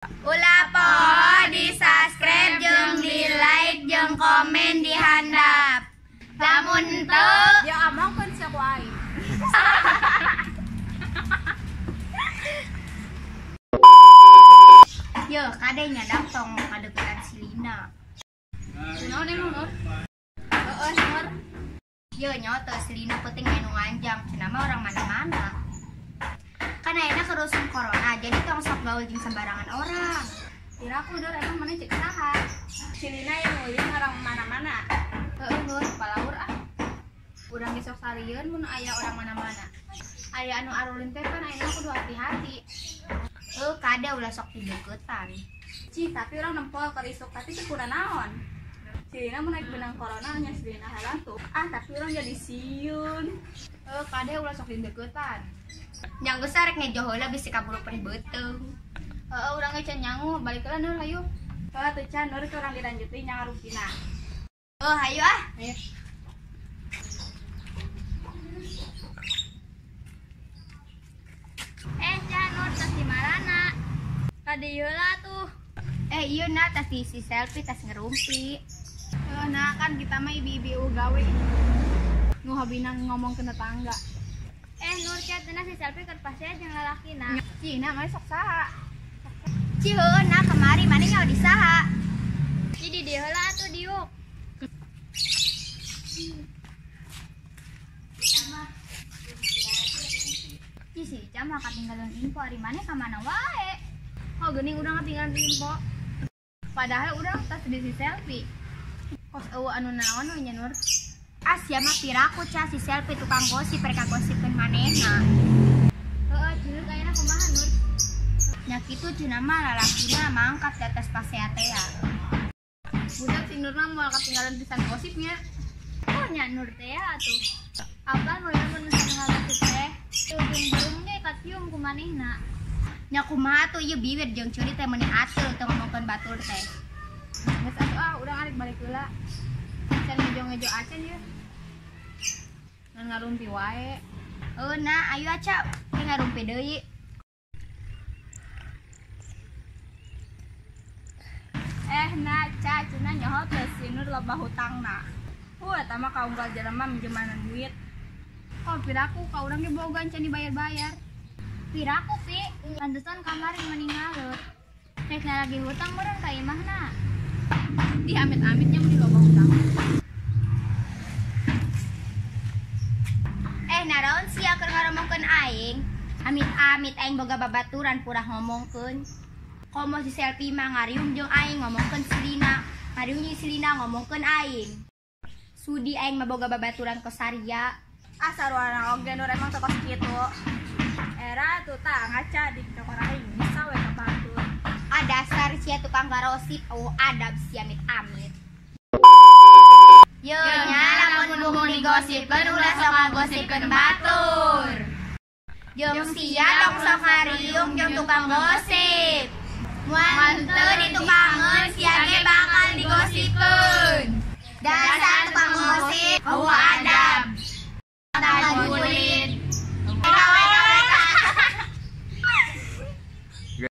Ulah poho di subscribe jeung di like jeung komen di handap. Lamun teu ya amangkeun sia ku aing. Yo kade nyadap tong kadeukeutan si Lina. Naon emang Nur? Heeh Nur. Yo nyoto si Lina penting anu nganjang cenah mah orang mana-mana. Kan ayeuna kerusun corona jadi tong sok gaul jeung sembarangan orang. Kira aku Nur emang mana cek saha? Si Lina yang ulin orang mana-mana. Heeh Nur, Palaur ah. Urang besok salieun mun aya orang mana-mana. Aya anu arulin teh pan ayeuna kudu hati-hati. Kade ulah sok dideuketan. Ci, tapi orang nempel kerisuk tapi teu kurang naon. Si Lina mun naik benang corona nya si Lina halang tuh. Ah, tapi orang jadi siun. Kade ulah sok dideuketan. Yang besar rek ngejo heula bisi kaburu perih beuteung. Urang ge can nyangu balik heula Nur hayu. Teu can Nur ke urang dilanjutin nya ngarupina. Hayu ah. Ayo. Nur tas di marana. Kade heula tuh. Ieu na tas diisi selfie tas ngerumpi. Nah kan kita mah ibu-ibu gawe. Nu hobina ngomong ke tetangga. Nur cat cenah si selfie keur pasea jeung lalakina. Cina mah sok saha. Ciheuna kemari maneh nyawa di saha? Jadi di heula atuh diuk. Si Ica mah katinggalan info ari maneh ka mana wae. Oh geuning urang katinggalan info. Padahal urang tas di selfie. Kos eueuh anu naon we nya Nur? Sia mah piraku ca si selfie tukang gosip mereka gosipkeun manehna. Heeh, cileuk ayeuna kumaha Nur? Nya kitu cenah mah lalakina mangkat di atas pasea teh. Budak si Nurna moal katinggalan pisan gosipnya. Oh nya Nur teh atuh. Apa nu ya mun misalnya ngagosip teh? Belum ge kasium ku manehna. Nya kumaha tuh ieu bibir jeung curi teh meuni ateul teu ngomongkeun batur teh. Geus atuh urang arek balik heula. Can ngejo-ngejo acan ieu. Ngan ngarumpi wae. Nah ayo aca we ngarumpi deui. Nah ca cenah nyohot teh si Nur loba hutangna. Eta mah kaunggal jelema minjemanan duit. Oh piraku ka urang ge boga can dibayar-bayar. Piraku pi Pantesan kamarin meninggal. Rek lagi hutang meureun ka imahna. Di amit-amitnya mun loba hutang. Naon sia keur ngaromongkeun aing? Amit-amit aing boga babaturan purah ngomongkeun. Komo si selfie mah ngariung jeung aing ngomongkeun si Lina. Ngariung jeung si Lina ngomongkeun aing. Sudi aing mah boga babaturan ke Saria. Sarwana oge Nur emang tokos kitu. Era tuh tah ngaca di toko aing bisa we ka batur. Dasar sia tukang garosip, adab si amit-amit. Yo nya lamun bung digosipkeun ulah sok ngagosipkeun batur. Jeung sia tong sok ngariung jeung tukang gosip. Mun teu ditukangeun sia ge bakal digosipkeun. Dasar tukang gosip, adab. Tanggal